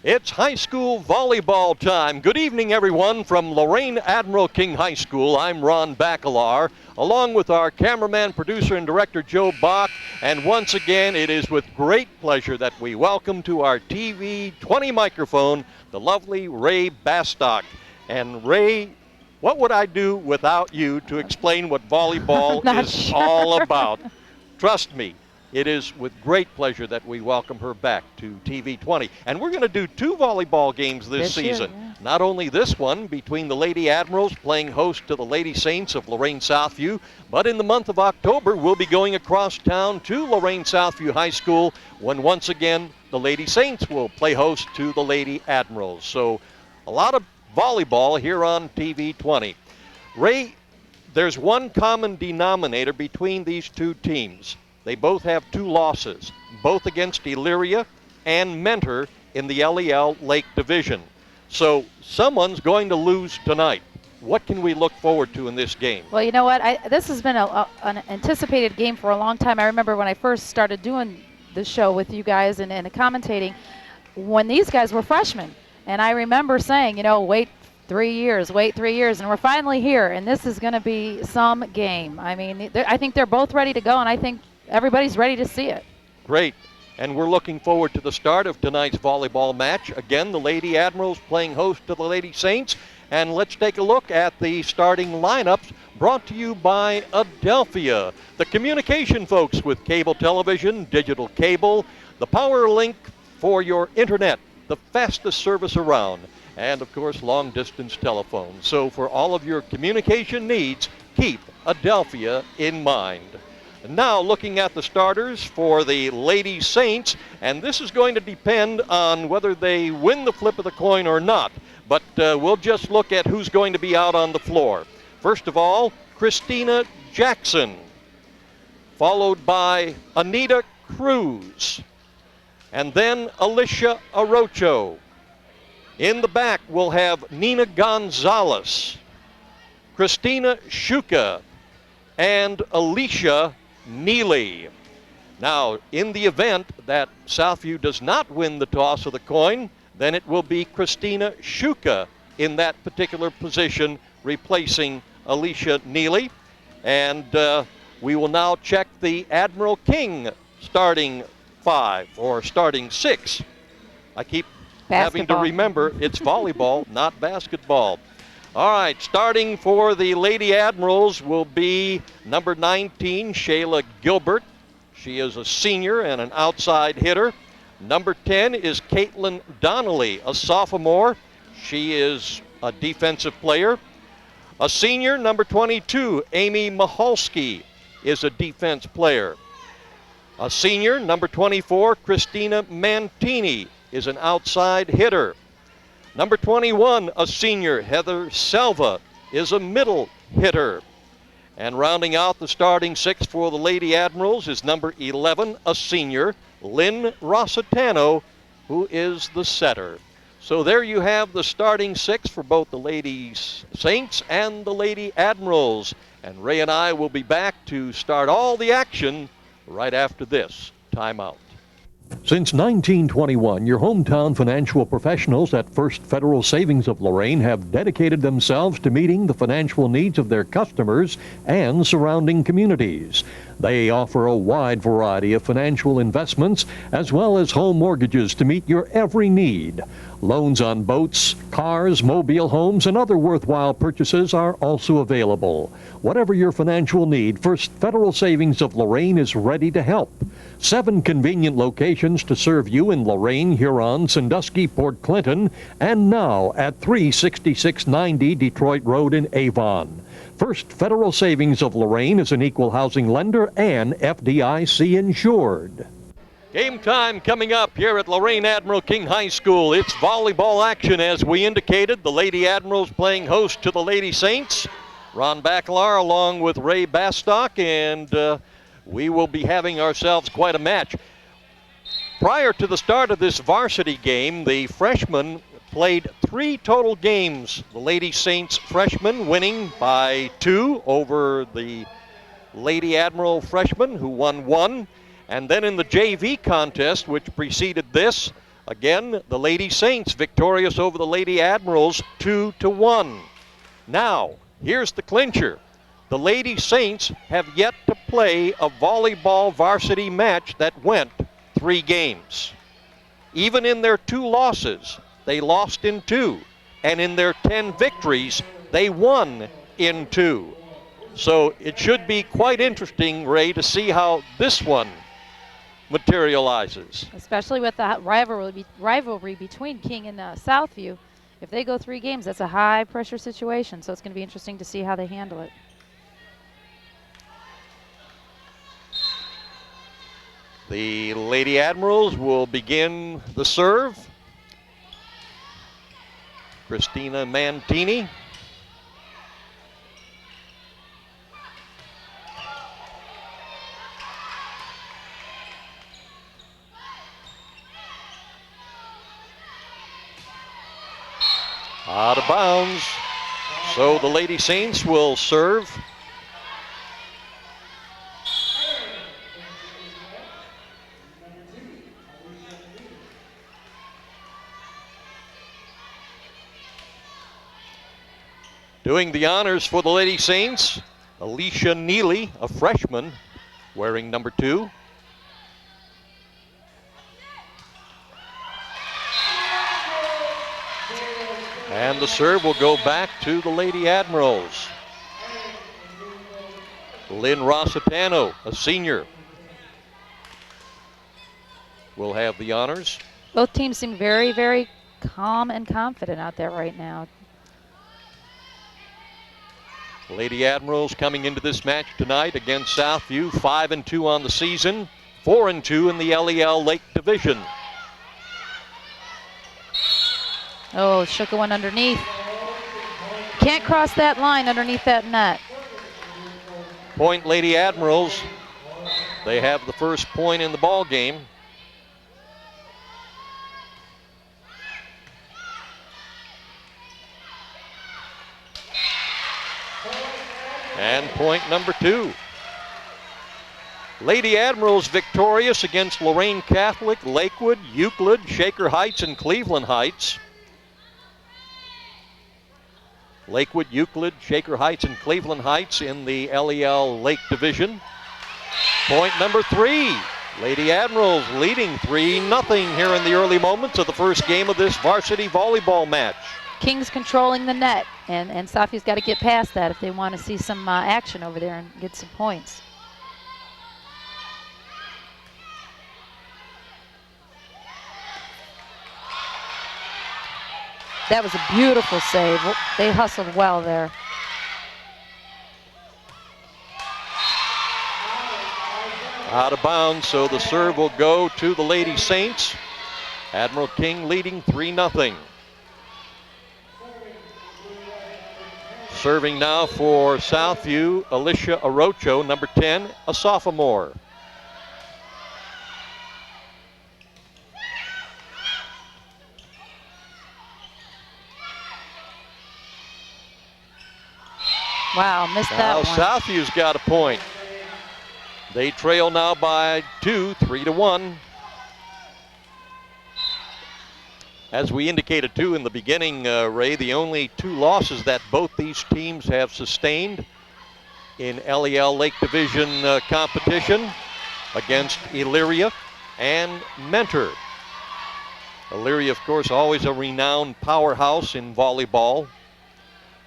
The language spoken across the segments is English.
It's high school volleyball time. Good evening, everyone, from Lorain Admiral King High School. I'm Ron Bacalar, along with our cameraman, producer, and director, Joe Bach. And once again, it is with great pleasure that we welcome to our TV20 microphone the lovely Ray Bastock. And Ray, what would I do without you to explain what volleyball is all about? Trust me. It is with great pleasure that we welcome her back to TV20. And we're going to do 2 volleyball games this season. Year, yeah. Not only this one between the Lady Admirals playing host to the Lady Saints of Lorain Southview, but in the month of October, we'll be going across town to Lorain Southview High School when once again the Lady Saints will play host to the Lady Admirals. So a lot of volleyball here on TV20. Ray, there's one common denominator between these 2 teams. They both have 2 losses, both against Elyria and Mentor in the LEL Lake Division. So someone's going to lose tonight. What can we look forward to in this game? Well, you know what? This has been an anticipated game for a long time. I remember when I first started doing the show with you guys and commentating when these guys were freshmen. And I remember saying, you know, wait 3 years, and we're finally here, and this is going to be some game. I mean, I think they're both ready to go, and I think everybody's ready to see it. Great. And we're looking forward to the start of tonight's volleyball match. Again, the Lady Admirals playing host to the Lady Saints. And let's take a look at the starting lineups brought to you by Adelphia, the communication folks with cable television, digital cable, the power link for your internet, the fastest service around, and of course long-distance telephone. So for all of your communication needs, keep Adelphia in mind. Now looking at the starters for the Lady Saints, and this is going to depend on whether they win the flip of the coin or not, but we'll just look at who's going to be out on the floor. First of all, Christina Jackson, followed by Anita Cruz, and then Alicia Arocho. In the back, we'll have Nina Gonzalez, Christina Shuka, and Alicia Neely. Now, in the event that Southview does not win the toss of the coin, then it will be Christina Shuka in that particular position, replacing Alicia Neely. And we will now check the Admiral King starting 5 or starting 6. I keep having to remember it's volleyball, not basketball. All right, starting for the Lady Admirals will be number 19, Shayla Gilbert. She is a senior and an outside hitter. Number 10 is Caitlin Donnelly, a sophomore. She is a defensive player. A senior, number 22, Amy Mahalski, is a defense player. A senior, number 24, Christina Mantini, is an outside hitter. Number 21, a senior, Heather Selva, is a middle hitter. And rounding out the starting 6 for the Lady Admirals is number 11, a senior, Lynn Rossitano, who is the setter. So there you have the starting 6 for both the Lady Saints and the Lady Admirals. And Ray and I will be back to start all the action right after this timeout. Since 1921, your hometown financial professionals at First Federal Savings of Lorain have dedicated themselves to meeting the financial needs of their customers and surrounding communities. They offer a wide variety of financial investments as well as home mortgages to meet your every need. Loans on boats, cars, mobile homes, and other worthwhile purchases are also available. Whatever your financial need, First Federal Savings of Lorain is ready to help. 7 convenient locations to serve you in Lorain, Huron, Sandusky, Port Clinton, and now at 36690 Detroit Road in Avon. First Federal Savings of Lorain is an equal housing lender and FDIC insured. Game time coming up here at Lorain Admiral King High School. It's volleyball action as we indicated. The Lady Admirals playing host to the Lady Saints. Ron Bacalar along with Ray Bastock, and we will be having ourselves quite a match. Prior to the start of this varsity game, the freshmen played 3 total games. The Lady Saints freshmen winning by 2 over the Lady Admiral freshmen, who won 1. And then in the JV contest, which preceded this, Again, the Lady Saints victorious over the Lady Admirals 2-1. Now, here's the clincher. The Lady Saints have yet to play a volleyball varsity match that went 3 games. Even in their 2 losses, they lost in 2. And in their 10 victories, they won in 2. So it should be quite interesting, Ray, to see how this one materializes. Especially with the rivalry between King and Southview. If they go 3 games, that's a high pressure situation. So it's going to be interesting to see how they handle it. The Lady Admirals will begin the serve. Christina Mantini. Out of bounds. So the Lady Saints will serve. Doing the honors for the Lady Saints, Alicia Neely, a freshman, wearing number 2. And the serve will go back to the Lady Admirals. Lynn Rossitano, a senior, will have the honors. Both teams seem very, very calm and confident out there right now. Lady Admirals coming into this match tonight against Southview, 5-2 on the season, 4-2 in the LEL Lake Division. Oh, shook one underneath. Can't cross that line underneath that net. Point Lady Admirals. They have the first point in the ball game. And point number 2. Lady Admirals victorious against Lorain Catholic, Lakewood, Euclid, Shaker Heights, and Cleveland Heights. Lakewood, Euclid, Shaker Heights, and Cleveland Heights in the LEL Lake Division. Point number 3. Lady Admirals leading 3-0 here in the early moments of the first game of this varsity volleyball match. King's controlling the net, and Southview's got to get past that if they want to see some action over there and get some points. That was a beautiful save. They hustled well there. Out of bounds, so the serve will go to the Lady Saints. Admiral King leading 3-0. Serving now for Southview, Alicia Arocho, number 10, a sophomore. Wow, missed that one. Now Southview's got a point. They trail now by 2, 3-1. As we indicated too in the beginning, Ray, the only 2 losses that both these teams have sustained in LEL Lake Division competition against Elyria and Mentor. Elyria, of course, always a renowned powerhouse in volleyball,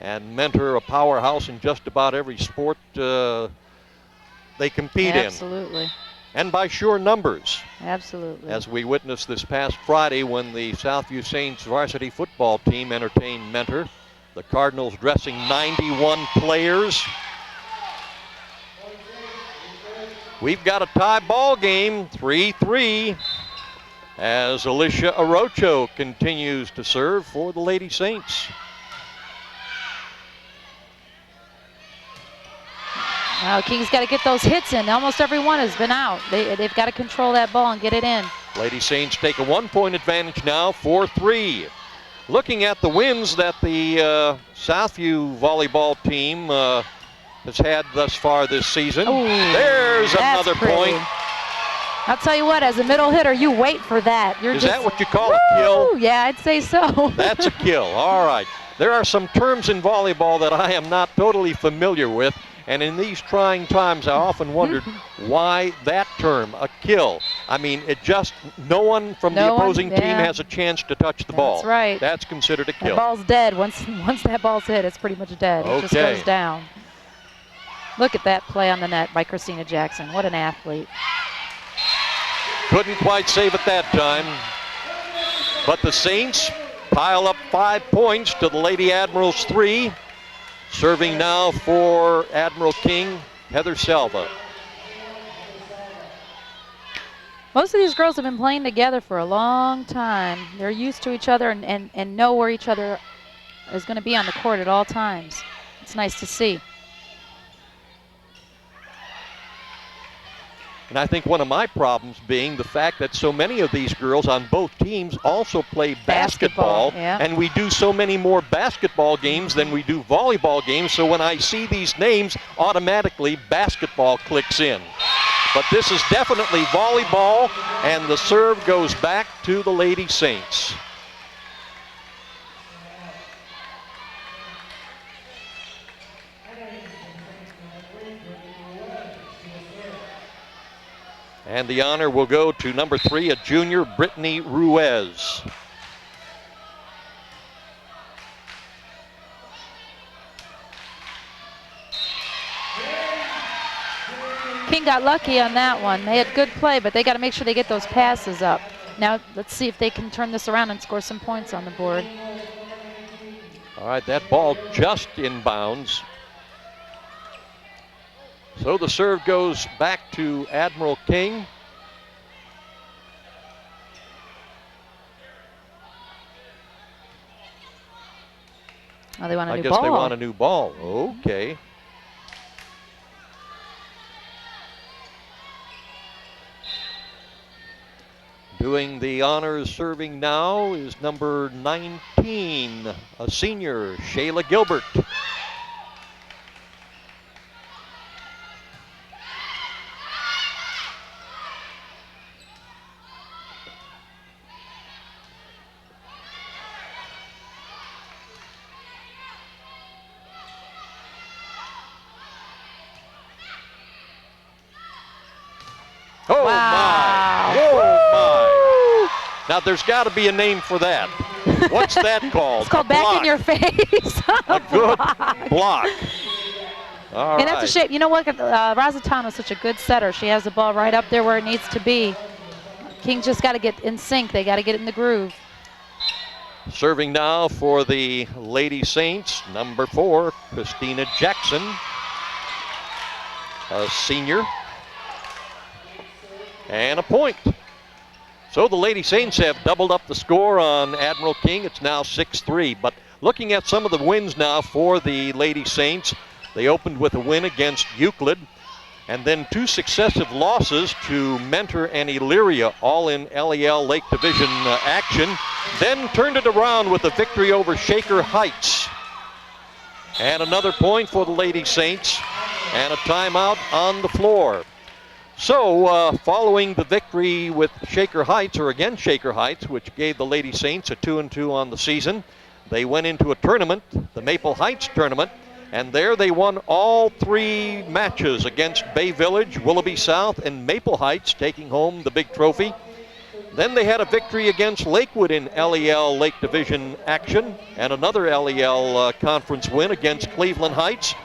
and Mentor a powerhouse in just about every sport they compete in. Absolutely. And by sure numbers. Absolutely. As we witnessed this past Friday when the Southview Saints varsity football team entertained Mentor. The Cardinals dressing 91 players. We've got a tie ball game, 3-3, as Alicia Arocho continues to serve for the Lady Saints. Now King's got to get those hits in. Almost everyone has been out. They've got to control that ball and get it in. Lady Saints take a 1-point advantage now, 4-3. Looking at the wins that the Southview volleyball team has had thus far this season. Ooh, there's another pretty. point. I'll tell you what, as a middle hitter, you wait for that. Is that what you call a kill? Yeah, I'd say so. That's a kill. All right. There are some terms in volleyball that I am not totally familiar with, and in these trying times, I often wondered why that term, a kill. I mean, it just, no one from the opposing team has a chance to touch the ball. That's right. That's considered a kill. The ball's dead. Once that ball's hit, it's pretty much dead. Okay. It just goes down. Look at that play on the net by Christina Jackson. What an athlete. Couldn't quite save it that time. But the Saints pile up 5 points to the Lady Admirals 3. Serving now for Admiral King, Heather Selva. Most of these girls have been playing together for a long time. They're used to each other and know where each other is going to be on the court at all times. It's nice to see. And I think one of my problems being the fact that so many of these girls on both teams also play basketball. Yeah. And we do so many more basketball games than we do volleyball games. So when I see these names, automatically basketball clicks in. But this is definitely volleyball, and the serve goes back to the Lady Saints. And the honor will go to number 3, a junior, Brittany Ruiz. King got lucky on that one. They had good play, but they got to make sure they get those passes up. Now let's see if they can turn this around and score some points on the board. All right, that ball just inbounds. So the serve goes back to Admiral King. Oh, they want a new ball. I guess they want a new ball. Okay. Doing the honors serving now is number 19, a senior, Shayla Gilbert. Oh, wow. my. Oh, my. Now, there's got to be a name for that. What's that called? It's called back in your face. A good block. All and that's a shame. You know what? Razatano is such a good setter. She has the ball right up there where it needs to be. King just got to get in sync. They got to get it in the groove. Serving now for the Lady Saints, number 4, Christina Jackson, a senior. And a point. So the Lady Saints have doubled up the score on Admiral King. It's now 6-3. But looking at some of the wins now for the Lady Saints, they opened with a win against Euclid, and then 2 successive losses to Mentor and Elyria, all in LEL Lake Division action. Then turned it around with a victory over Shaker Heights. And another point for the Lady Saints, and a timeout on the floor. So, following the victory with Shaker Heights, or against Shaker Heights, which gave the Lady Saints a 2-2 on the season, they went into a tournament, the Maple Heights tournament, and there they won all 3 matches against Bay Village, Willoughby South, and Maple Heights, taking home the big trophy. Then they had a victory against Lakewood in LEL Lake Division action, and another LEL conference win against Cleveland Heights.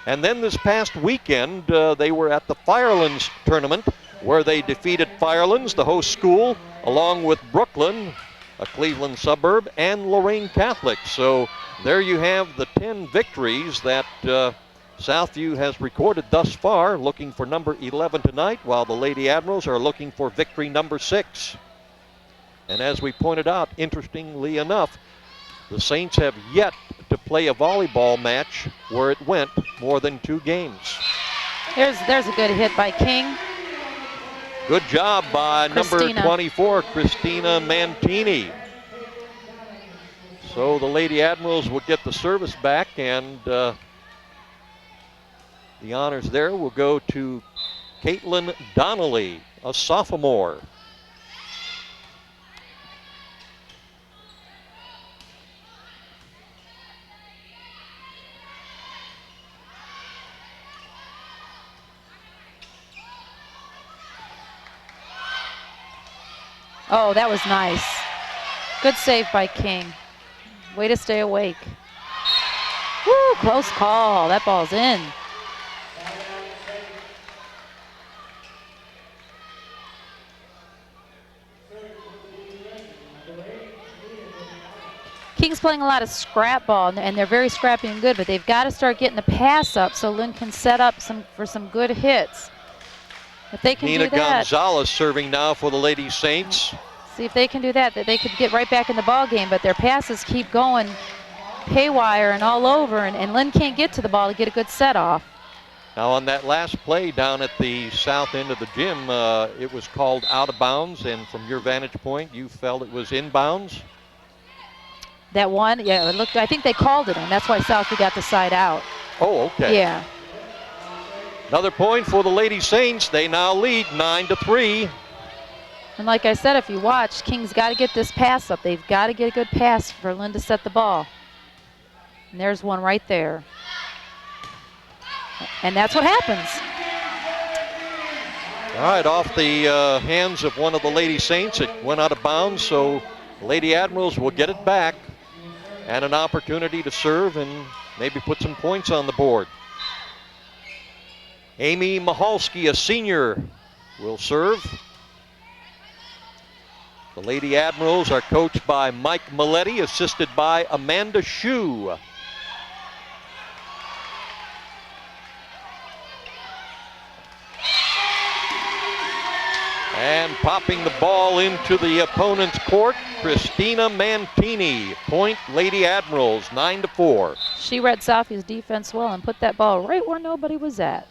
And then this past weekend, they were at the Firelands tournament, where they defeated Firelands, the host school, along with Brooklyn, a Cleveland suburb, and Lorain Catholic. So there you have the 10 victories that Southview has recorded thus far, looking for number 11 tonight, while the Lady Admirals are looking for victory number 6. And as we pointed out, interestingly enough, the Saints have yet to play a volleyball match where it went more than 2 games. There's a good hit by King. Good job by Christina. number 24, Christina Mantini. So the Lady Admirals will get the service back, and the honors there will go to Caitlin Donnelly. a sophomore. Oh, that was nice. Good save by King. Way to stay awake. Woo, close call. That ball's in. King's playing a lot of scrap ball, and they're very scrappy and good, but they've got to start getting the pass up so Lynn can set up for some good hits. If they can Nina do that, Gonzalez serving now for the Lady Saints. see if they can do that they could get right back in the ball game, but their passes keep going haywire and all over, and Lynn can't get to the ball to get a good set off. Now on that last play down at the south end of the gym, it was called out of bounds, and from your vantage point, you felt it was inbounds? That one, yeah, it looked, I think they called it in. That's why Southview got the side out. Oh, okay. Yeah. Another point for the Lady Saints. They now lead 9-3. And like I said, if you watch, King's got to get this pass up. They've got to get a good pass for Lynn to set the ball. And there's one right there. And that's what happens. All right, off the hands of one of the Lady Saints. It went out of bounds, so Lady Admirals will get it back and an opportunity to serve and maybe put some points on the board. Amy Mahalski, a senior, will serve. The Lady Admirals are coached by Mike Maletti, assisted by Amanda Shue. And popping the ball into the opponent's court, Christina Mantini. Point Lady Admirals, 9-4. She read Southview's defense well and put that ball right where nobody was at.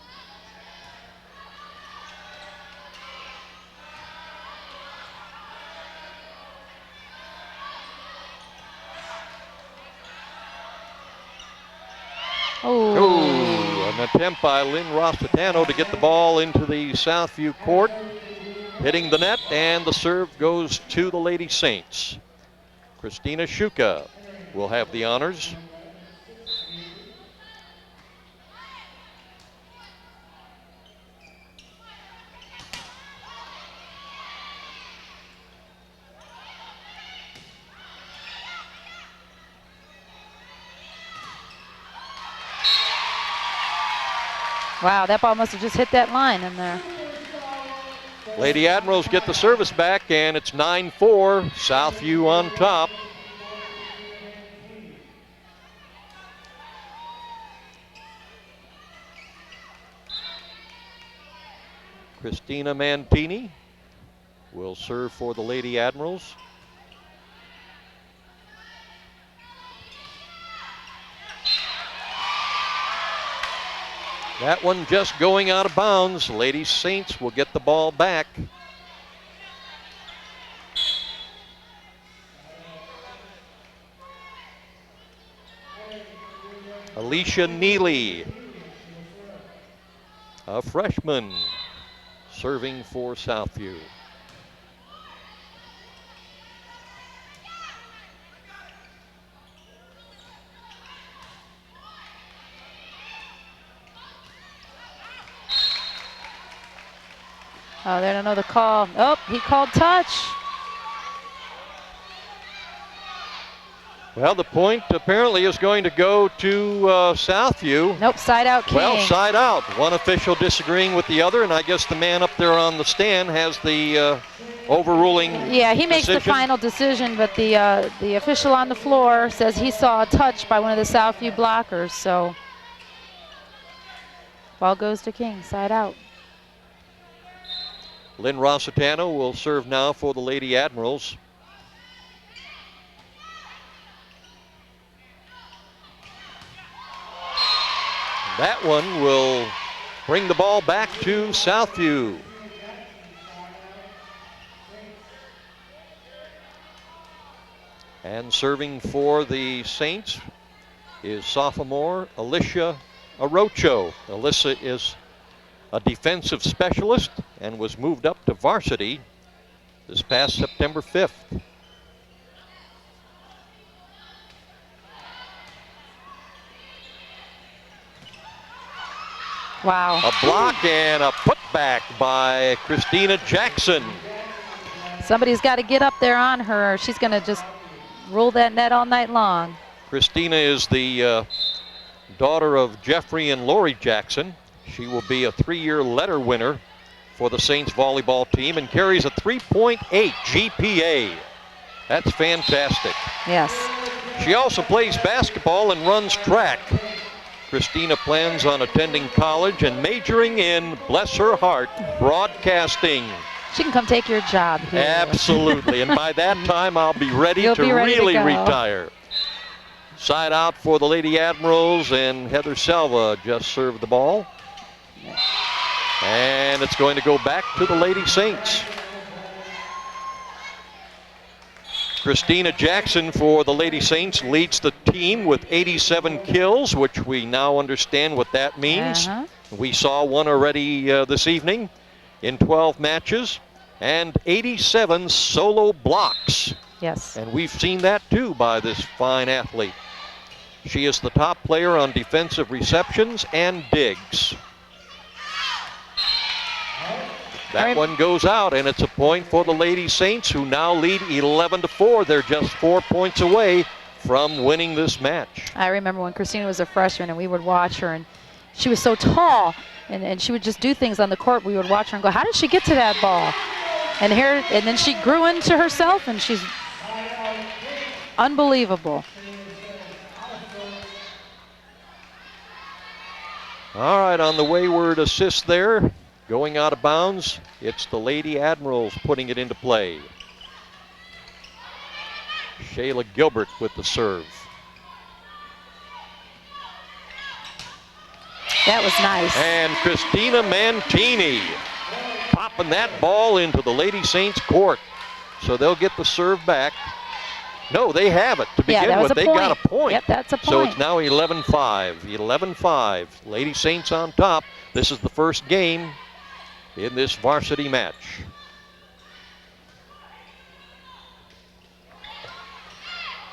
Oh, an attempt by Lynn Rossitano to get the ball into the Southview court. Hitting the net, and the serve goes to the Lady Saints. Christina Shuka will have the honors. Wow, that ball must have just hit that line in there. Lady Admirals get the service back, and it's 9-4, Southview on top. Christina Mantini will serve for the Lady Admirals. That one just going out of bounds. Lady Saints will get the ball back. Alicia Neely, a freshman, serving for Southview. Oh, they don't know the call. Oh, he called touch. Well, the point apparently is going to go to Southview. Nope, side out King. Well, side out. One official disagreeing with the other, and I guess the man up there on the stand has the overruling Yeah, he makes decision. the final decision, but the official on the floor says he saw a touch by one of the Southview blockers, so ball goes to King, side out. Lynn Rossitano will serve now for the Lady Admirals. That one will bring the ball back to Southview. And serving for the Saints is sophomore Alicia Arocho. Alyssa is a defensive specialist and was moved up to varsity this past September 5th. Wow. A block and a putback by Christina Jackson. Somebody's got to get up there on her. She's going to just roll that net all night long. Christina is the daughter of Jeffrey and Lori Jackson. She will be a 3-year letter winner for the Saints volleyball team and carries a 3.8 GPA. That's fantastic. Yes. She also plays basketball and runs track. Christina plans on attending college and majoring in, bless her heart, broadcasting. She can come take your job here. Absolutely, and by that time I'll be ready to really retire. Side out for the Lady Admirals, and Heather Selva just served the ball. And it's going to go back to the Lady Saints. Christina Jackson for the Lady Saints leads the team with 87 kills, which we now understand what that means. We saw one already this evening in 12 matches, and 87 solo blocks. Yes. And we've seen that too by this fine athlete. She is the top player on defensive receptions and digs. That one goes out, and it's a point for the Lady Saints, who now lead 11-4. They're just 4 points away from winning this match. I remember when Christina was a freshman and we would watch her, and she was so tall, and she would just do things on the court. We would watch her and go, how did she get to that ball? And then she grew into herself, and she's unbelievable. All right, on the wayward assist there, going out of bounds, it's the Lady Admirals putting it into play. Shayla Gilbert with the serve. That was nice. And Christina Mantini popping that ball into the Lady Saints court. So they'll get the serve back. No, they have it to begin with. They got a point. Yep, that's a point. So it's now 11-5. 11-5. Lady Saints on top. This is the first game in this varsity match.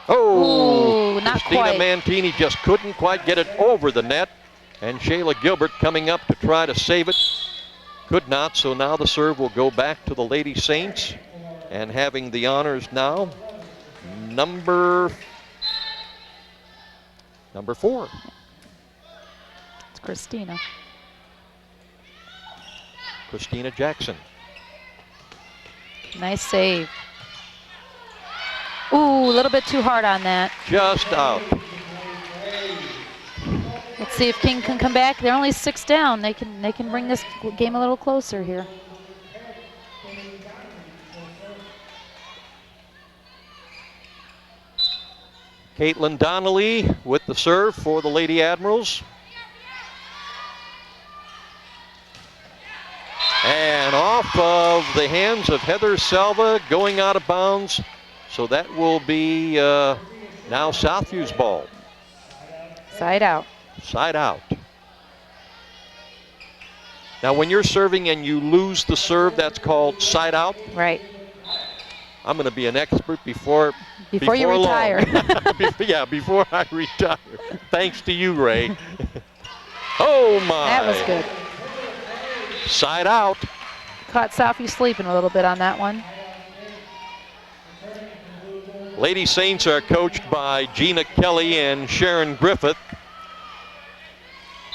Oh, ooh, not Christina quite. Mantini just couldn't quite get it over the net. And Shayla Gilbert coming up to try to save it. Could not, so now the serve will go back to the Lady Saints. And having the honors now, number 4. It's Christina. Christina Jackson. Nice save. Ooh, a little bit too hard on that. Just out. Let's see if King can come back. They're only 6 down. They can bring this game a little closer here. Caitlin Donnelly with the serve for the Lady Admirals. And off of the hands of Heather Selva, going out of bounds. So that will be now Southview's ball. Side out. Side out. Now when you're serving and you lose the serve, that's called side out. Right. I'm going to be an expert before you retire. Yeah, before I retire. Thanks to you, Ray. Oh my. That was good. Side out. Caught Southview sleeping a little bit on that one. Lady Saints are coached by Gina Kelly and Sharon Griffith.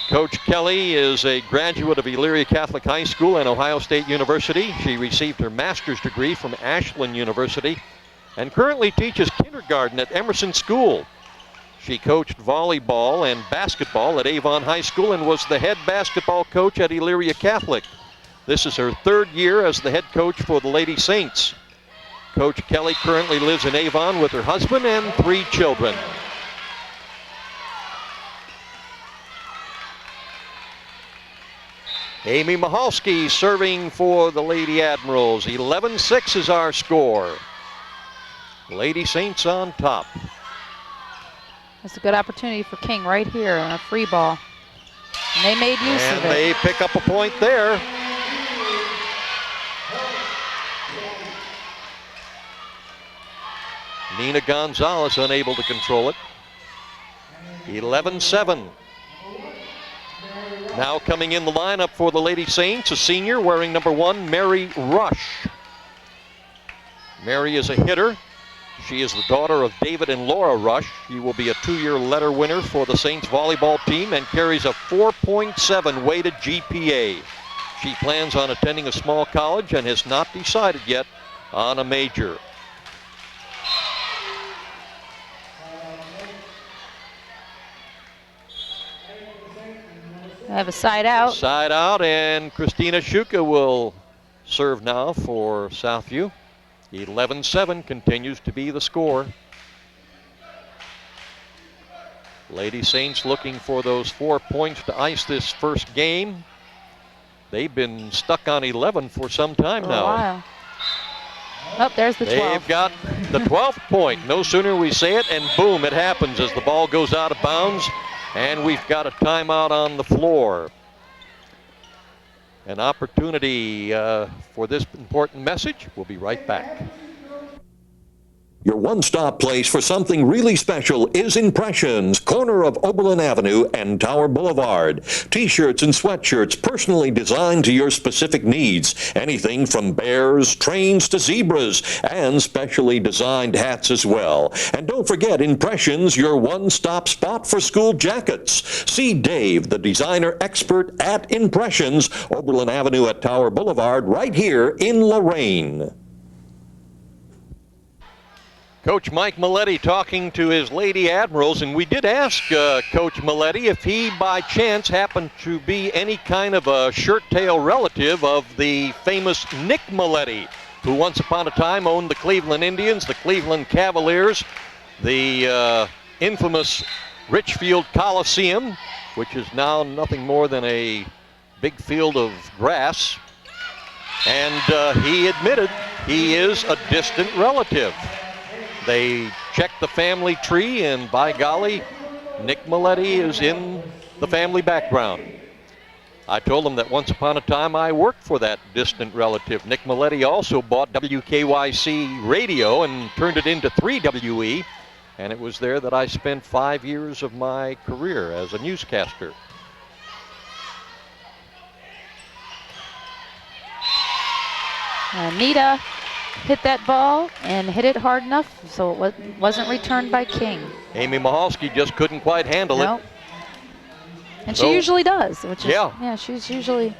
Coach Kelly is a graduate of Elyria Catholic High School and Ohio State University. She received her master's degree from Ashland University and currently teaches kindergarten at Emerson School. She coached volleyball and basketball at Avon High School and was the head basketball coach at Elyria Catholic. This is her 3rd year as the head coach for the Lady Saints. Coach Kelly currently lives in Avon with her husband and 3 children. Amy Mahalski serving for the Lady Admirals. 11-6 is our score. Lady Saints on top. That's a good opportunity for King right here on a free ball. And they made use of it. And they pick up a point there. Nina Gonzalez unable to control it. 11-7. Now coming in the lineup for the Lady Saints, a senior wearing number 1, Mary Rush. Mary is a hitter. She is the daughter of David and Laura Rush. She will be a 2-year letter winner for the Saints volleyball team and carries a 4.7 weighted GPA. She plans on attending a small college and has not decided yet on a major. I have a side out. Side out, and Christina Shuka will serve now for Southview. 11-7 continues to be the score. Lady Saints looking for those 4 points to ice this first game. They've been stuck on 11 for some time For now. a while. Oh, there's the 12. They've got the 12th point. No sooner we say it, and boom, it happens as the ball goes out of bounds, and we've got a timeout on the floor. An opportunity for this important message. We'll be right back. Your one-stop place for something really special is Impressions, corner of Oberlin Avenue and Tower Boulevard. T-shirts and sweatshirts personally designed to your specific needs. Anything from bears, trains to zebras, and specially designed hats as well. And don't forget Impressions, your one-stop spot for school jackets. See Dave, the designer expert at Impressions, Oberlin Avenue at Tower Boulevard, right here in Lorain. Coach Mike Milletti talking to his Lady Admirals, and we did ask Coach Milletti if he by chance happened to be any kind of a shirt-tail relative of the famous Nick Milletti, who once upon a time owned the Cleveland Indians, the Cleveland Cavaliers, the infamous Richfield Coliseum, which is now nothing more than a big field of grass. And he admitted he is a distant relative. They checked the family tree, and by golly, Nick Milletti is in the family background. I told him that once upon a time I worked for that distant relative. Nick Milletti also bought WKYC radio and turned it into 3WE, and it was there that I spent 5 years of my career as a newscaster. Anita hit that ball and hit it hard enough so it wasn't returned by King. Amy Mahalski just couldn't quite handle it. And So- she usually does, which is, Yeah. she's usually.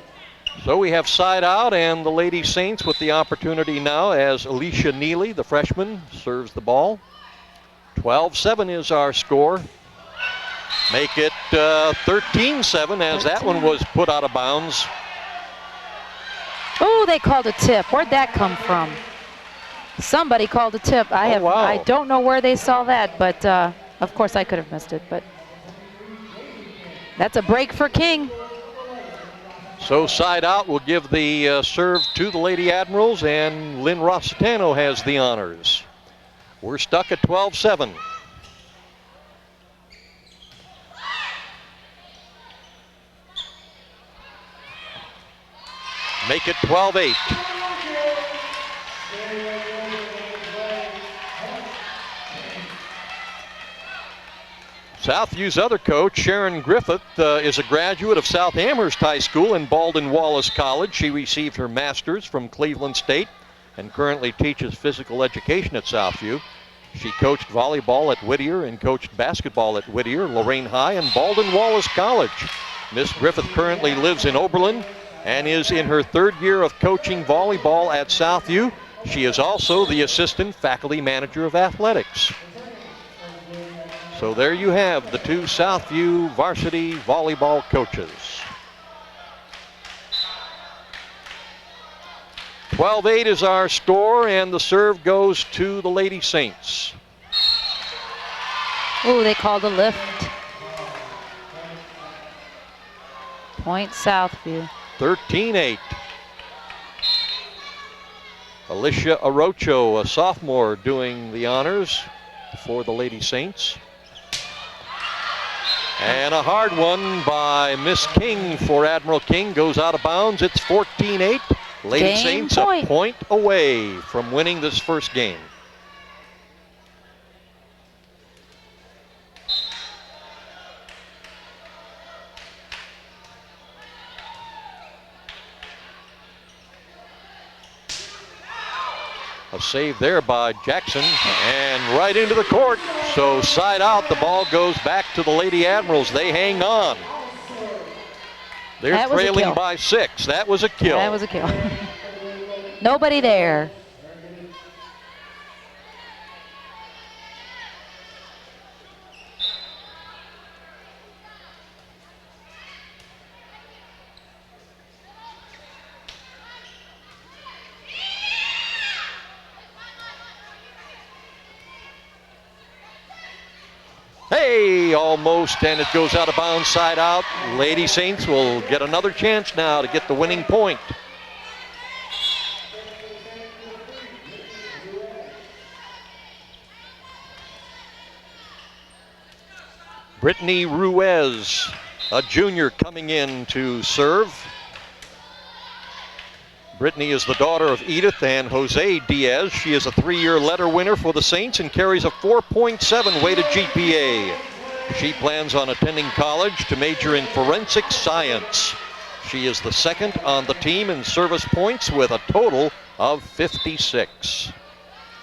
So we have side out, and the Lady Saints with the opportunity now as Alicia Neely, the freshman, serves the ball. 12-7 is our score. Make it 13-7 as that one was put out of bounds. Oh, they called a tip. Where'd that come from? Somebody called a tip. Wow. I don't know where they saw that, but of course I could have missed it. But that's a break for King. So side out will give the serve to the Lady Admirals, and Lynn Rossitano has the honors. We're stuck at 12-7. Make it 12-8. Southview's other coach, Sharon Griffith, is a graduate of South Amherst High School and Baldwin Wallace College. She received her master's from Cleveland State and currently teaches physical education at Southview. She coached volleyball at Whittier and coached basketball at Whittier, Lorain High, and Baldwin Wallace College. Miss Griffith currently lives in Oberlin and is in her third year of coaching volleyball at Southview. She is also the assistant faculty manager of athletics. So there you have the two Southview varsity volleyball coaches. 12-8 is our score, and the serve goes to the Lady Saints. Oh, they called a lift. Point Southview. 13-8. Alicia Arocho, a sophomore, doing the honors for the Lady Saints. And a hard one by Miss King for Admiral King. Goes out of bounds. It's 14-8. Lady Game Saints point. a point away from winning this first game. A save there by Jackson, and right into the court. So side out, the ball goes back to the Lady Admirals. They hang on. They're trailing by 6. That was a kill. That was a kill. Nobody there. Hey, almost, and it goes out of bounds, side out. Lady Saints will get another chance now to get the winning point. Brittany Ruiz, a junior, coming in to serve. Brittany is the daughter of Edith and Jose Diaz. She is a 3-year letter winner for the Saints and carries a 4.7 weighted GPA. She plans on attending college to major in forensic science. She is the second on the team in service points with a total of 56.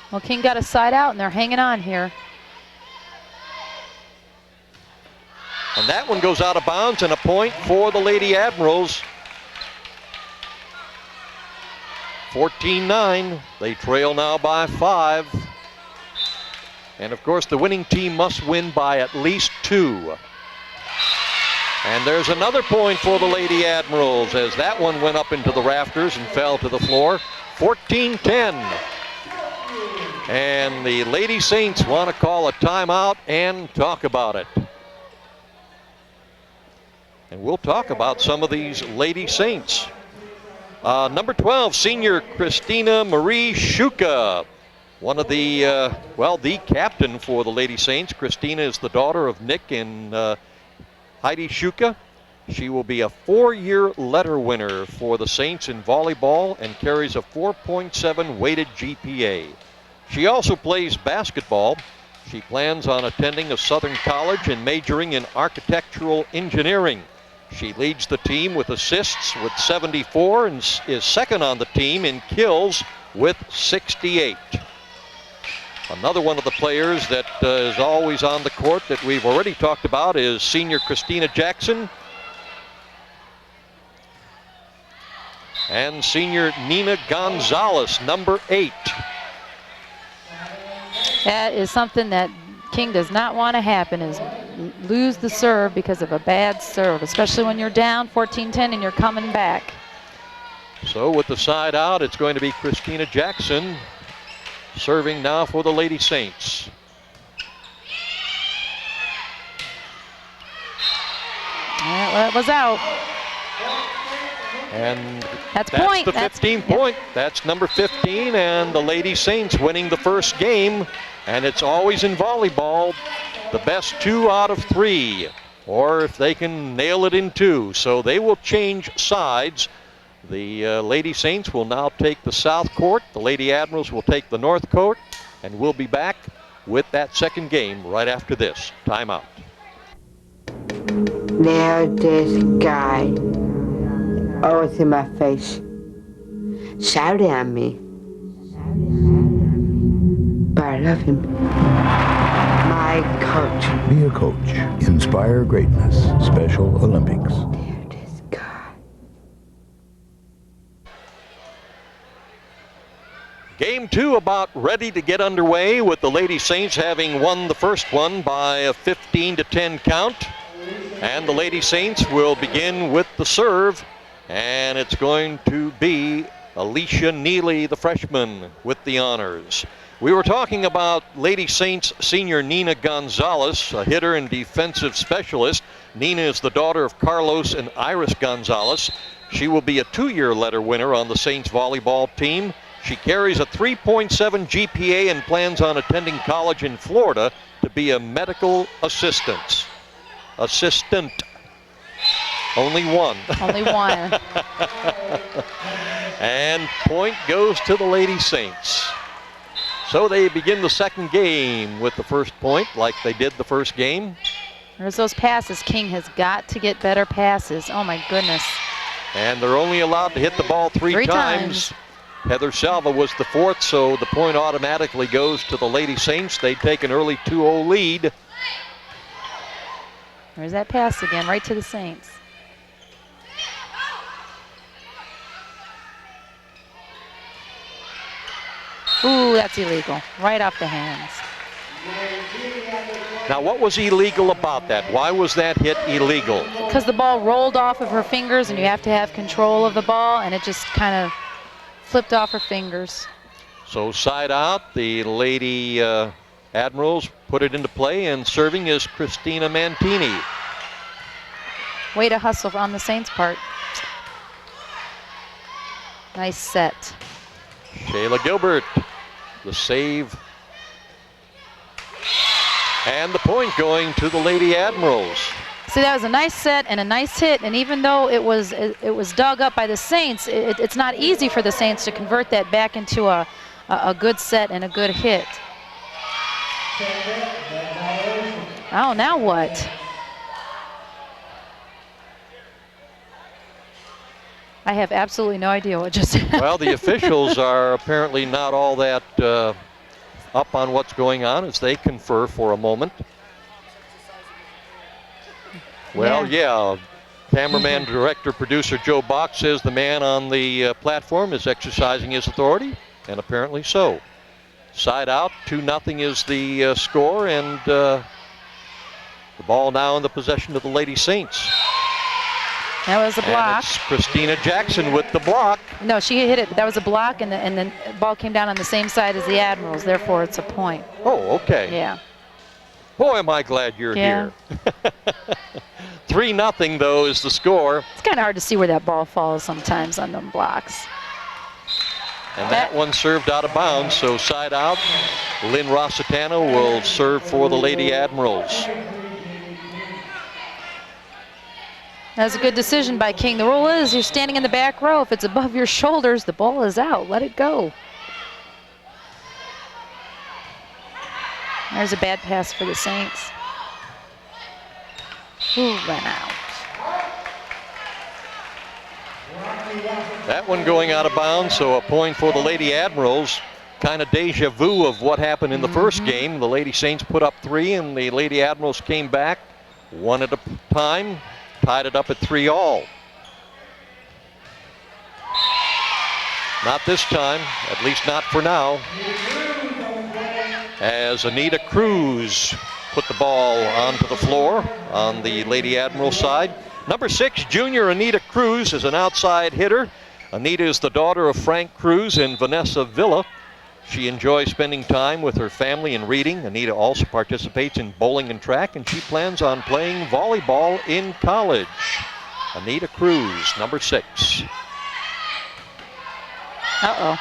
Well, King got a side out, and they're hanging on here. And that one goes out of bounds, and a point for the Lady Admirals. 14-9. They trail now by 5. And of course, the winning team must win by at least 2. And there's another point for the Lady Admirals as that one went up into the rafters and fell to the floor. 14-10. And the Lady Saints want to call a timeout and talk about it. And we'll talk about some of these Lady Saints. Number 12, senior Christina Marie Shuka. One of the, the captain for the Lady Saints. Christina is the daughter of Nick and Heidi Shuka. She will be a 4-year letter winner for the Saints in volleyball and carries a 4.7 weighted GPA. She also plays basketball. She plans on attending a Southern college and majoring in architectural engineering. She leads the team with assists with 74 and is second on the team in kills with 68. Another one of the players that is always on the court that we've already talked about is senior Christina Jackson and senior Nina Gonzalez, number 8. That is something that King does not want to happen, is lose the serve because of a bad serve, especially when you're down 14-10 and you're coming back. So with the side out, it's going to be Christina Jackson serving now for the Lady Saints. That was out. And that's the 15 point. Yep. That's number 15, and the Lady Saints winning the first game. And it's always in volleyball, the best 2 out of 3, or if they can nail it in 2. So they will change sides. The Lady Saints will now take the south court. The Lady Admirals will take the north court. And we'll be back with that second game right after this. Timeout. Now this guy always in my face, shouting at me. But I love him. My coach. Be a coach. Inspire greatness. Special Olympics. There this guy. Game 2 about ready to get underway with the Lady Saints having won the first one by a 15-10 count. And the Lady Saints will begin with the serve. And it's going to be Alicia Neely, the freshman, with the honors. We were talking about Lady Saints senior Nina Gonzalez, a hitter and defensive specialist. Nina is the daughter of Carlos and Iris Gonzalez. She will be a 2-year letter winner on the Saints volleyball team. She carries a 3.7 GPA and plans on attending college in Florida to be a medical assistant. assistant. Only one. Only one. And point goes to the Lady Saints. So they begin the second game with the first point like they did the first game. There's those passes. King has got to get better passes. Oh my goodness. And they're only allowed to hit the ball three times. Heather Salva was the fourth, so the point automatically goes to the Lady Saints. They take an early 2-0 lead. There's that pass again, right to the Saints. Ooh, that's illegal. Right off the hands. Now, what was illegal about that? Why was that hit illegal? Because the ball rolled off of her fingers, and you have to have control of the ball, and it just kind of flipped off her fingers. So side out, the Lady Admirals put it into play, and serving is Christina Mantini. Way to hustle on the Saints' part. Nice set. Shayla Gilbert, the save. And the point going to the Lady Admirals. See, that was a nice set and a nice hit, and even though it was dug up by the Saints, it's not easy for the Saints to convert that back into a good set and a good hit. Oh, now what? I have absolutely no idea what just happened. Well, the officials are apparently not all that up on what's going on as they confer for a moment. Well, yeah, cameraman, director, producer Joe Bach says the man on the platform is exercising his authority, and apparently so. Side out, 2-0 is the score, and the ball now in the possession of the Lady Saints. That was a block. And it's Christina Jackson with the block. No, she hit it. That was a block, and the ball came down on the same side as the Admirals. Therefore, it's a point. Oh, okay. Yeah. Boy, am I glad you're here. 3-0, though, is the score. It's kind of hard to see where that ball falls sometimes on them blocks. And that one served out of bounds, so side out. Lynn Rossitano will serve for the Lady Admirals. That was a good decision by King. The rule is you're standing in the back row. If it's above your shoulders, the ball is out. Let it go. There's a bad pass for the Saints. Ooh, ran out. That one going out of bounds, so a point for the Lady Admirals. Kind of deja vu of what happened in the first game. The Lady Saints put up 3, and the Lady Admirals came back one at a time. Tied it up at 3-all. Not this time, at least not for now. As Anita Cruz put the ball onto the floor on the Lady Admiral side. Number 6, junior Anita Cruz, is an outside hitter. Anita is the daughter of Frank Cruz and Vanessa Villa. She enjoys spending time with her family and reading. Anita also participates in bowling and track, and she plans on playing volleyball in college. Anita Cruz, number 6. Uh-oh.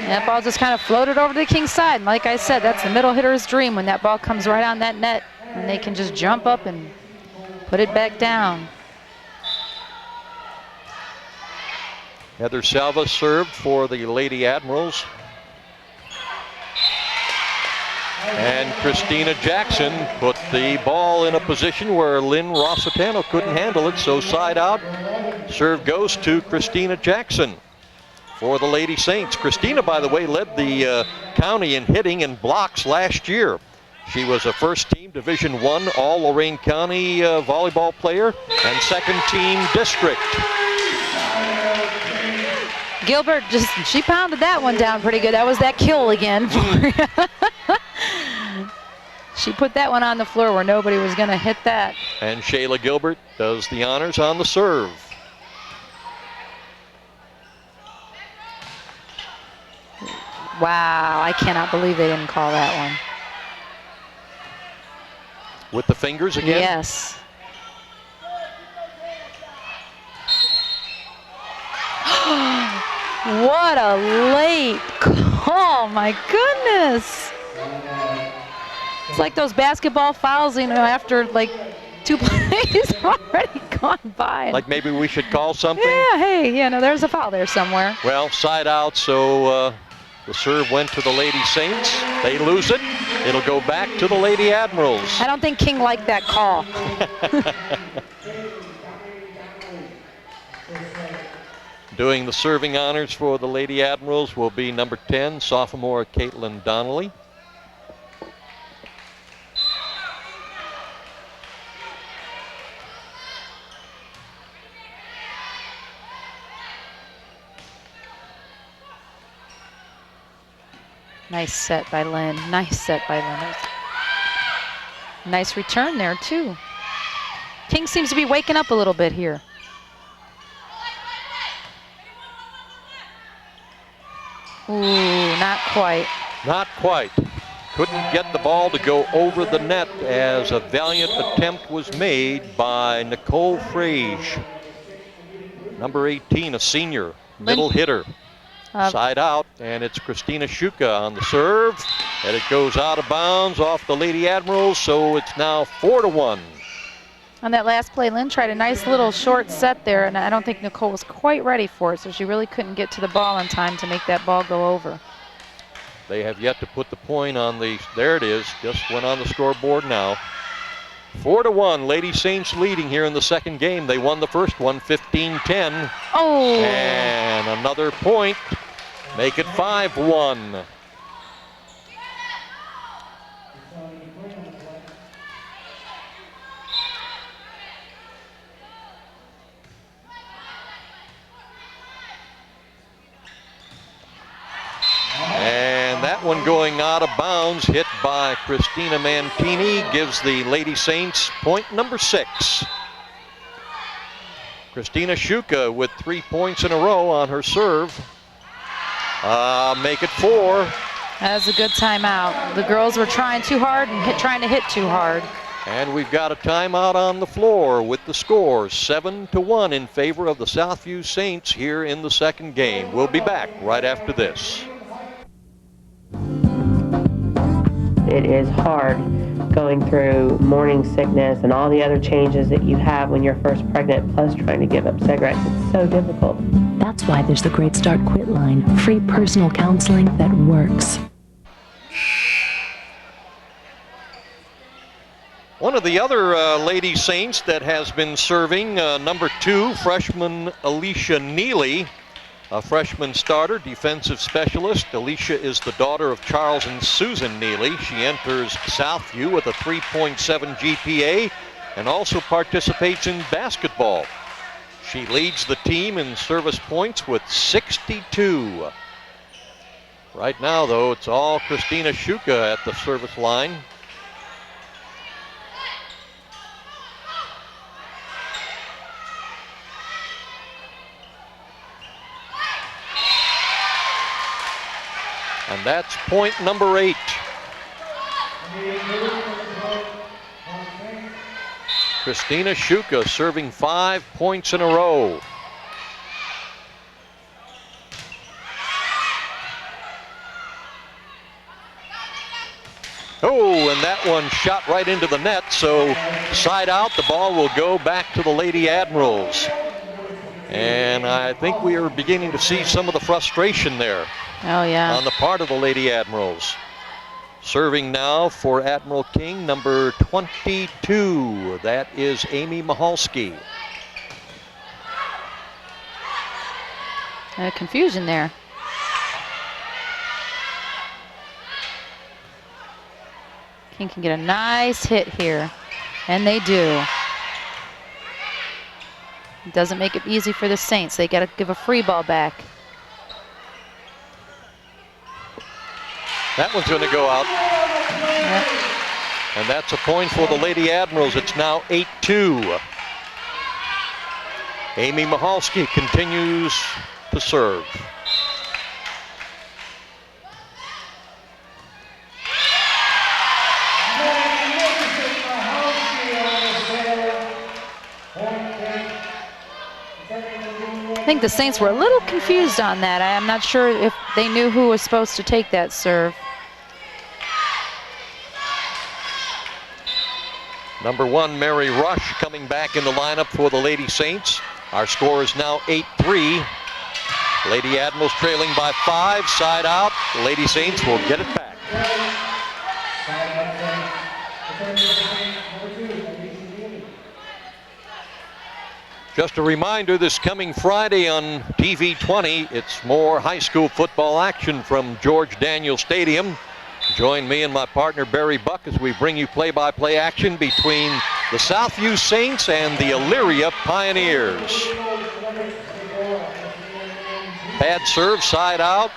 That ball just kind of floated over to the King's side. And like I said, that's the middle hitter's dream when that ball comes right on that net and they can just jump up and put it back down. Heather Salva served for the Lady Admirals. And Christina Jackson put the ball in a position where Lynn Rossitano couldn't handle it, so side out. Serve goes to Christina Jackson for the Lady Saints. Christina, by the way, led the county in hitting and blocks last year. She was a first-team Division I All-Lorain County volleyball player and second-team district. Gilbert she pounded that one down pretty good. That was that kill again. She put that one on the floor where nobody was going to hit that. And Shayla Gilbert does the honors on the serve. Wow, I cannot believe they didn't call that one. With the fingers again? Yes. What a late call, my goodness. It's like those basketball fouls, you know, after like 2 plays already gone by. Like maybe we should call something? Yeah, hey, you know, there's a foul there somewhere. Well, side out, so the serve went to the Lady Saints. They lose it. It'll go back to the Lady Admirals. I don't think King liked that call. Doing the serving honors for the Lady Admirals will be number 10, sophomore Caitlin Donnelly. Nice set by Lynn. Nice set by Lynn. Nice return there, too. King seems to be waking up a little bit here. Ooh, not quite. Not quite. Couldn't get the ball to go over the net as a valiant attempt was made by Nicole Frage. Number 18, a senior, middle hitter. Side out, and it's Christina Shuka on the serve, and it goes out of bounds off the Lady Admirals, so it's now 4-1. On that last play, Lynn tried a nice little short set there, and I don't think Nicole was quite ready for it, so she really couldn't get to the ball in time to make that ball go over. They have yet to put the point on the, there it is, just went on the scoreboard now. 4-1, Lady Saints leading here in the second game. They won the first one, 15-10. Oh! And another point, make it 5-1. And that one going out of bounds, hit by Christina Mantini, gives the Lady Saints point number 6. Christina Shuka with 3 points in a row on her serve. Make it 4. That was a good timeout. The girls were trying too hard and trying to hit too hard. And we've got a timeout on the floor with the score 7-1 in favor of the Southview Saints here in the second game. We'll be back right after this. It is hard going through morning sickness and all the other changes that you have when you're first pregnant, plus trying to give up cigarettes. It's so difficult. That's why there's the Great Start Quit line, free personal counseling that works. One of the other Lady Saints that has been serving, number 2, freshman Alicia Neely, a freshman starter, defensive specialist. Alicia is the daughter of Charles and Susan Neely. She enters Southview with a 3.7 GPA and also participates in basketball. She leads the team in service points with 62. Right now, though, it's all Christina Shuka at the service line. And that's point number 8. Christina Shuka serving 5 points in a row. Oh, and that one shot right into the net, so side out, the ball will go back to the Lady Admirals. And I think we are beginning to see some of the frustration there. Oh, yeah. On the part of the Lady Admirals. Serving now for Admiral King, number 22. That is Amy Mahalski. Confusion there. King can get a nice hit here, and they do. It doesn't make it easy for the Saints. They got to give a free ball back. That one's going to go out. Yep. And that's a point for the Lady Admirals. It's now 8-2. Amy Mahalski continues to serve. I think the Saints were a little confused on that. I'm not sure if they knew who was supposed to take that serve. Number 1, Mary Rush, coming back in the lineup for the Lady Saints. Our score is now 8-3. Lady Admirals trailing by 5, side out. The Lady Saints will get it back. Just a reminder, this coming Friday on TV20, it's more high school football action from George Daniels Stadium. Join me and my partner Barry Buck as we bring you play-by-play action between the Southview Saints and the Elyria Pioneers. Bad serve, side out,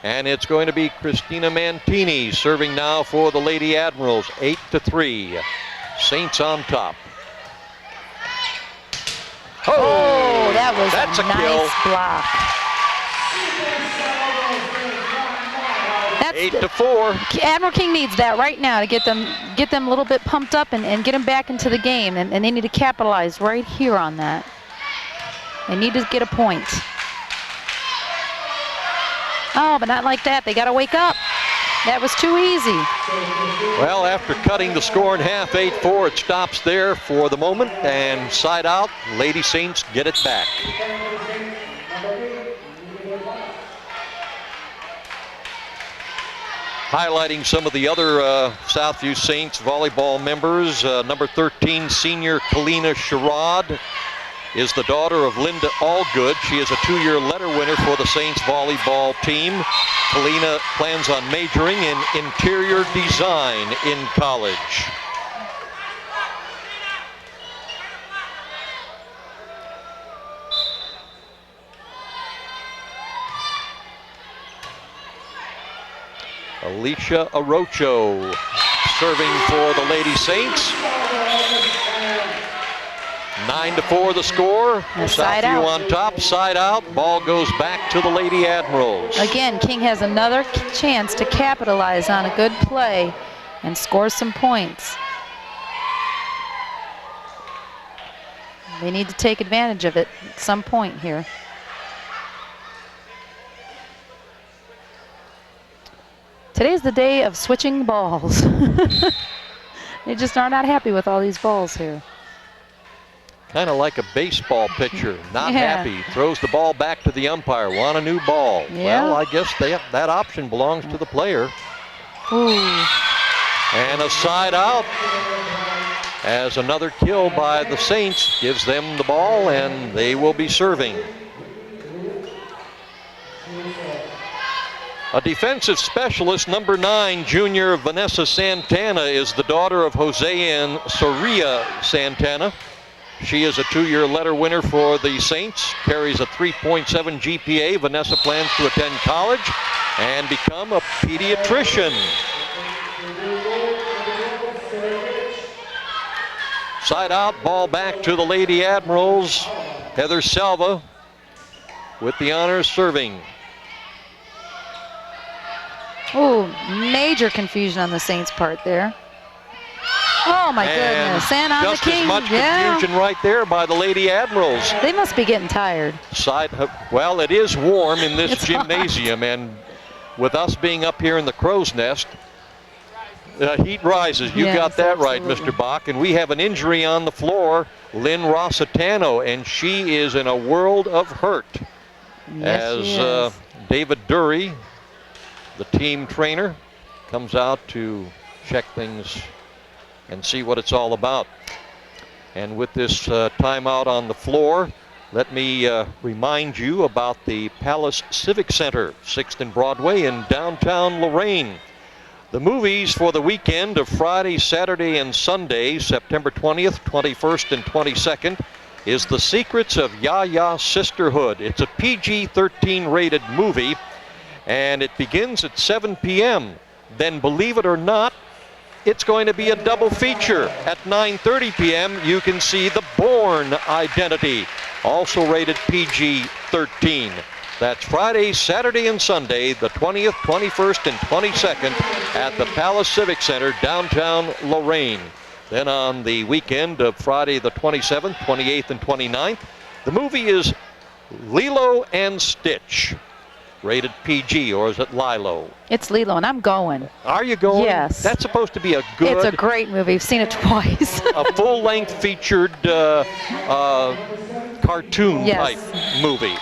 and it's going to be Christina Mantini serving now for the Lady Admirals. 8-3. Saints on top. Oh, that was that's a a nice kill. block. That's 8-4. Admiral King needs that right now to get them a little bit pumped up and get them back into the game, and they need to capitalize right here on that. They need to get a point. Oh, but not like that. They got to wake up. That was too easy. Well, after cutting the score in half, 8-4, it stops there for the moment, and side out, Lady Saints get it back. Highlighting some of the other Southview Saints volleyball members, number 13, senior Kalina Sherrod, is the daughter of Linda Allgood. She is a 2-year letter winner for the Saints volleyball team. Kalina plans on majoring in interior design in college. Alicia Arocho serving for the Lady Saints. 9-4 the score. Southview on top, side out. Ball goes back to the Lady Admirals. Again, King has another chance to capitalize on a good play and score some points. They need to take advantage of it at some point here. Today's the day of switching balls. They just are not happy with all these balls here. Kind of like a baseball pitcher, not happy. Throws the ball back to the umpire. Want a new ball. Yeah. Well, I guess that option belongs to the player. Ooh. And a side out, as another kill by the Saints gives them the ball, and they will be serving. A defensive specialist, number 9, junior Vanessa Santana, is the daughter of Jose and Soria Santana. She is a 2-year letter winner for the Saints, carries a 3.7 GPA. Vanessa plans to attend college and become a pediatrician. Side out, ball back to the Lady Admirals. Heather Selva with the honors serving. Oh, major confusion on the Saints' part there. Oh my goodness, and on the just King, as much confusion right there by the Lady Admirals. They must be getting tired. Well, it is warm in this It's gymnasium, and with us being up here in the crow's nest, heat rises. You Yes, got that right, absolutely. Mr. Bach. And we have an injury on the floor, Lynn Rossitano, and she is in a world of hurt. Yes, she is. David Dury, the team trainer, comes out to check things and see what it's all about. And with this timeout on the floor, let me remind you about the Palace Civic Center, 6th and Broadway in downtown Lorain. The movies for the weekend of Friday, Saturday, and Sunday, September 20th, 21st, and 22nd, is The Secrets of Ya-Ya Sisterhood. It's a PG-13 rated movie, and it begins at 7 p.m. Then, believe it or not, it's going to be a double feature. At 9:30 p.m., you can see The Bourne Identity, also rated PG-13. That's Friday, Saturday, and Sunday, the 20th, 21st, and 22nd at the Palace Civic Center, downtown Lorain. Then on the weekend of Friday the 27th, 28th, and 29th, the movie is Lilo and Stitch. rated PG, or is it Lilo? It's Lilo, and I'm going. Are you going? Yes. That's supposed to be a good... It's a great movie. I've seen it twice. a full-length featured cartoon type movie.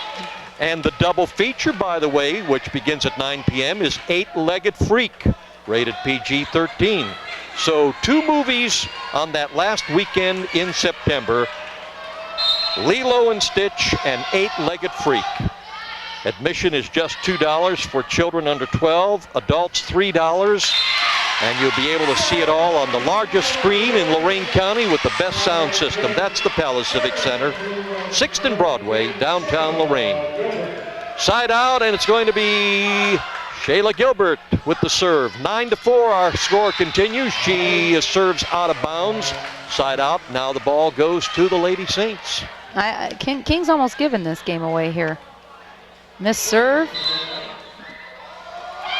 And the double feature, by the way, which begins at 9 p.m., is Eight-Legged Freak, rated PG-13. So 2 movies on that last weekend in September, Lilo and Stitch and Eight-Legged Freak. Admission is just $2 for children under 12, adults $3, and you'll be able to see it all on the largest screen in Lorain County with the best sound system. That's the Palace Civic Center, 6th and Broadway, downtown Lorain. Side out, and it's going to be Shayla Gilbert with the serve. 9-4, our score continues. She serves out of bounds. Side out, now the ball goes to the Lady Saints. King's almost given this game away here. Missed serve.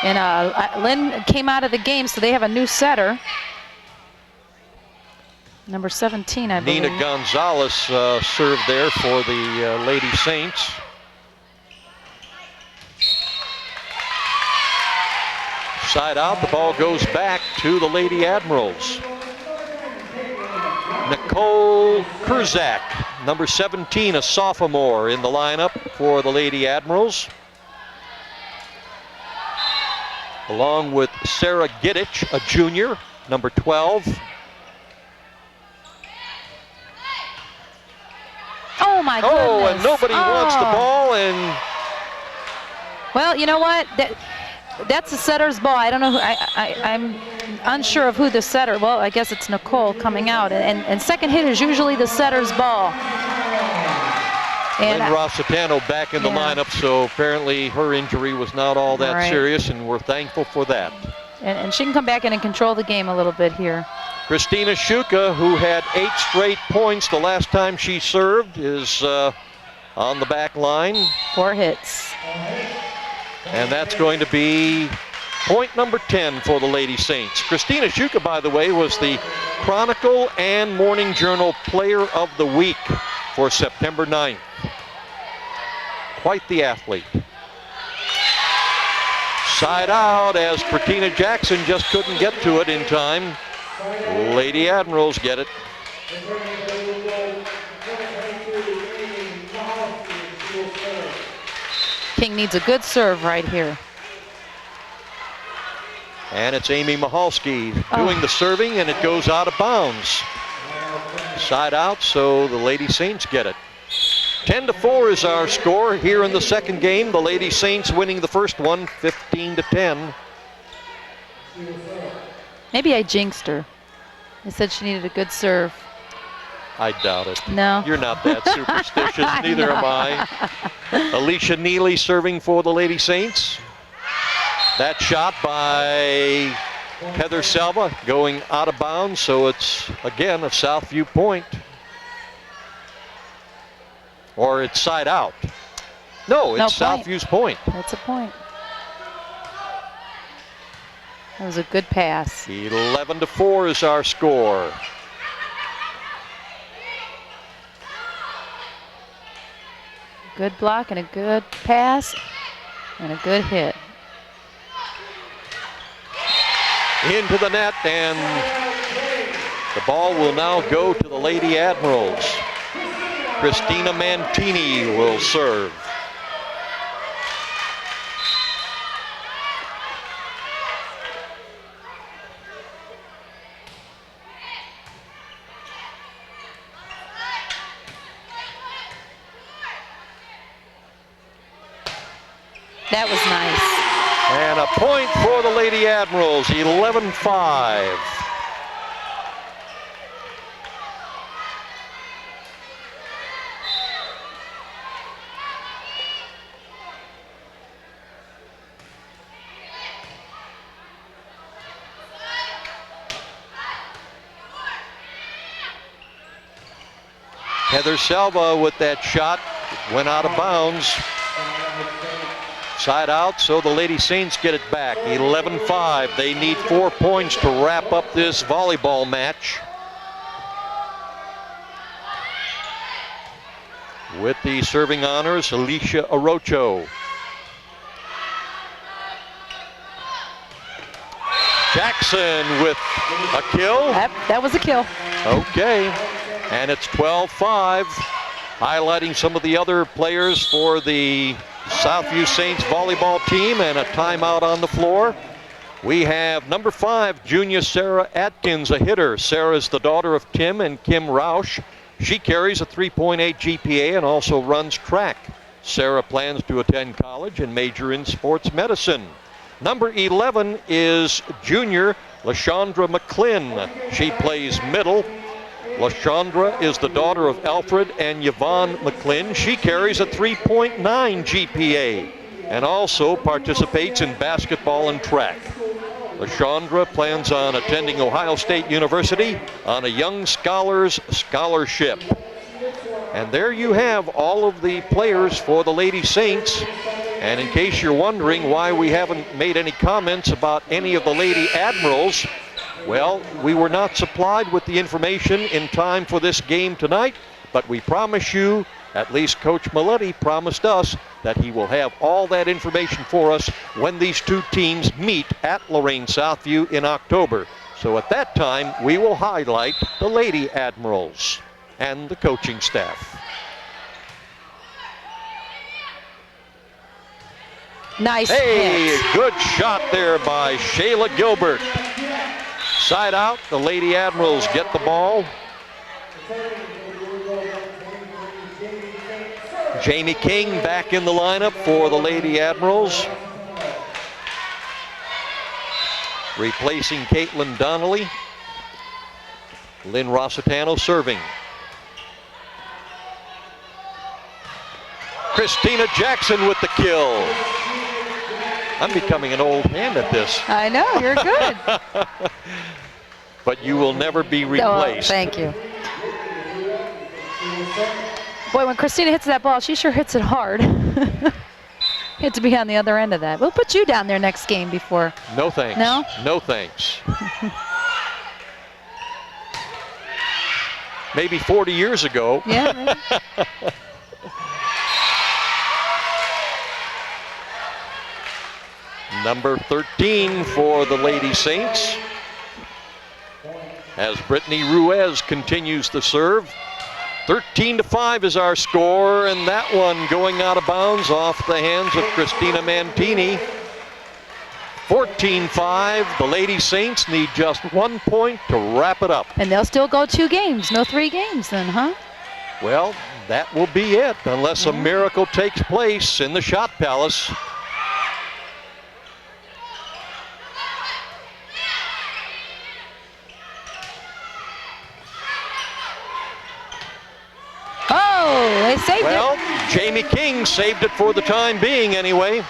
And Lynn came out of the game, so they have a new setter. Number 17, I believe. Nina Gonzalez served there for the Lady Saints. Side out, the ball goes back to the Lady Admirals. Nicole Kurzak, number 17, a sophomore in the lineup for the Lady Admirals. Along with Sarah Giddich, a junior, number 12. Oh my goodness. Oh, and nobody wants the ball, and... Well, you know what? That's the setter's ball. I don't know who, I'm unsure of who the setter, well, I guess it's Nicole coming out. And second hit is usually the setter's ball. And Rossitano back in the lineup, so apparently her injury was not all that serious, and we're thankful for that. And she can come back in and control the game a little bit here. Christina Shuka, who had 8 straight points the last time she served, is on the back line. 4 hits. And that's going to be point number 10 for the Lady Saints. Christina Shuka, by the way, was the Chronicle and Morning Journal Player of the Week for September 9th. Quite the athlete. Side out as Christina Jackson just couldn't get to it in time. Lady Admirals get it. King needs a good serve right here. And it's Amy Mahalski doing the serving, and it goes out of bounds. Side out, so the Lady Saints get it. 10-4 is our score here in the second game. The Lady Saints winning the first one, 15-10. Maybe I jinxed her. I said she needed a good serve. I doubt it. No. You're not that superstitious, neither am I. Alicia Neely serving for the Lady Saints. That shot by Heather Selva going out of bounds, so it's, again, a Southview point. Or it's side out. No, it's Southview's point. That's a point. That was a good pass. 11-4 is our score. Good block and a good pass and a good hit. Into the net, and the ball will now go to the Lady Admirals. Christina Mantini will serve. That was nice. And a point for the Lady Admirals, 11-5. Heather Selva with that shot went out of bounds. Side out, so the Lady Saints get it back. 11-5. They need 4 points to wrap up this volleyball match. With the serving honors, Alicia Orocho. Jackson with a kill. That was a kill. Okay, and it's 12-5. Highlighting some of the other players for the Southview Saints volleyball team, and a timeout on the floor. We have number 5, junior Sarah Atkins, a hitter. Sarah's the daughter of Tim and Kim Roush. She carries a 3.8 GPA and also runs track. Sarah plans to attend college and major in sports medicine. Number 11 is junior LaShondra McClin. She plays middle. LaShondra is the daughter of Alfred and Yvonne McClin. She carries a 3.9 GPA and also participates in basketball and track. LaShondra plans on attending Ohio State University on a Young Scholars Scholarship. And there you have all of the players for the Lady Saints. And in case you're wondering why we haven't made any comments about any of the Lady Admirals, well, we were not supplied with the information in time for this game tonight, but we promise you, at least Coach Maletti promised us, that he will have all that information for us when these two teams meet at Lorain Southview in October. So at that time, we will highlight the Lady Admirals and the coaching staff. Nice Hey, hit. good shot there by Shayla Gilbert. Side out, the Lady Admirals get the ball. Jamie King back in the lineup for the Lady Admirals. Replacing Caitlin Donnelly. Lynn Rossitano serving. Christina Jackson with the kill. I'm becoming an old hand at this. I know, you're good. But you will never be replaced. Oh, thank you. Boy, when Christina hits that ball, she sure hits it hard. You have to be on the other end of that. We'll put you down there next game before. No thanks. No? No thanks. Maybe 40 years ago. Yeah, maybe. Number 13 for the Lady Saints, as Brittany Ruiz continues to serve. 13-5 is our score, and that one going out of bounds off the hands of Christina Mantini. 14-5, the Lady Saints need just 1 point to wrap it up. And they'll still go 2 games, no 3 games then, huh? Well, that will be it, unless a miracle takes place in the Shot Palace. Oh, they saved Well, it. Jamie King saved it for the time being anyway.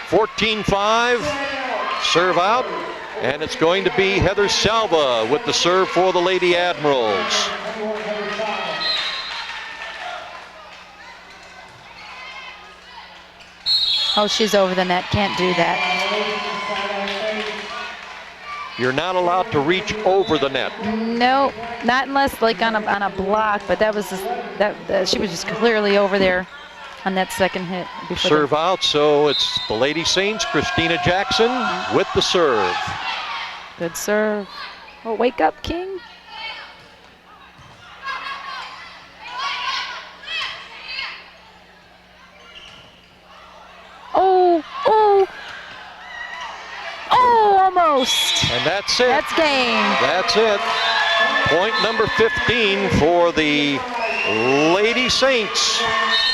14-5, serve out, and it's going to be Heather Salva with the serve for the Lady Admirals. Oh, she's over the net, can't do that. You're not allowed to reach over the net. No, not unless like on a block, but that was just, she was just clearly over there on that second hit. Serve out, so it's the Lady Saints, Christina Jackson with the serve. Good serve. Oh, wake up, King. Oh, oh. Oh, almost. And that's it. That's game. That's it. Point number 15 for the Lady Saints.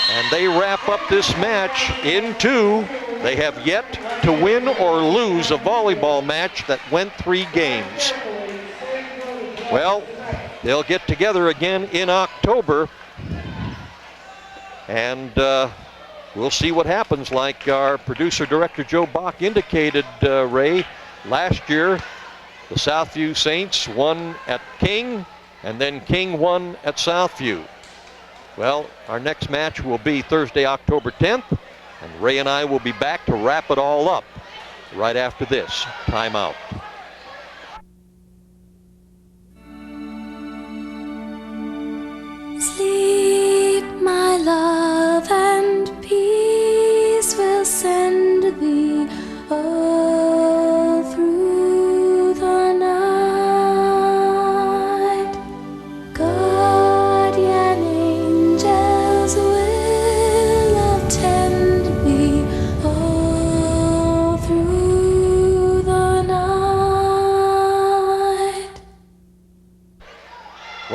And they wrap up this match in 2. They have yet to win or lose a volleyball match that went 3 games. Well, they'll get together again in October. And we'll see what happens. Like our producer director Joe Bach indicated, Ray, last year the Southview Saints won at King, and then King won at Southview. Well, our next match will be Thursday, October 10th, and Ray and I will be back to wrap it all up right after this timeout. Sleep, my love, and peace will send thee all through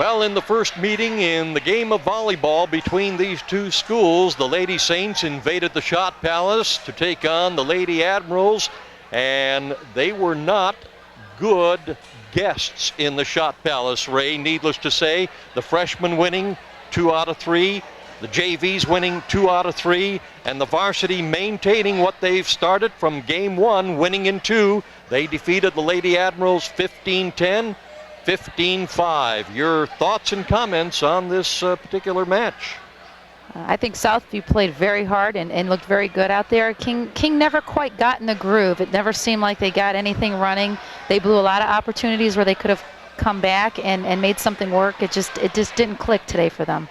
Well, in the first meeting in the game of volleyball between these two schools, the Lady Saints invaded the Shot Palace to take on the Lady Admirals, and they were not good guests in the Shot Palace, Ray. Needless to say, the freshmen winning 2 out of 3, the JVs winning 2 out of 3, and the varsity maintaining what they've started from game 1, winning in 2. They defeated the Lady Admirals 15-10. 15-5. Your thoughts and comments on this particular match? I think Southview played very hard and looked very good out there. King never quite got in the groove. It never seemed like they got anything running. They blew a lot of opportunities where they could have come back and made something work. It just didn't click today for them.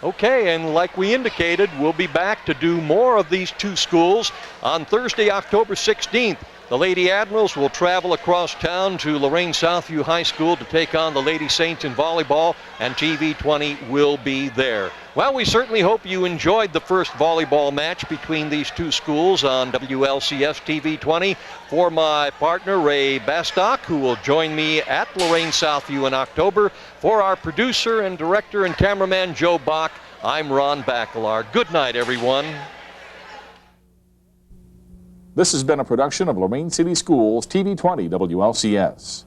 Okay, and like we indicated, we'll be back to do more of these two schools on Thursday, October 16th. The Lady Admirals will travel across town to Lorain Southview High School to take on the Lady Saints in volleyball, and TV20 will be there. Well, we certainly hope you enjoyed the first volleyball match between these two schools on WLCS TV20. For my partner, Ray Bastock, who will join me at Lorain Southview in October, for our producer and director and cameraman, Joe Bach, I'm Ron Bacalar. Good night, everyone. This has been a production of Lorain City Schools TV20 WLCS.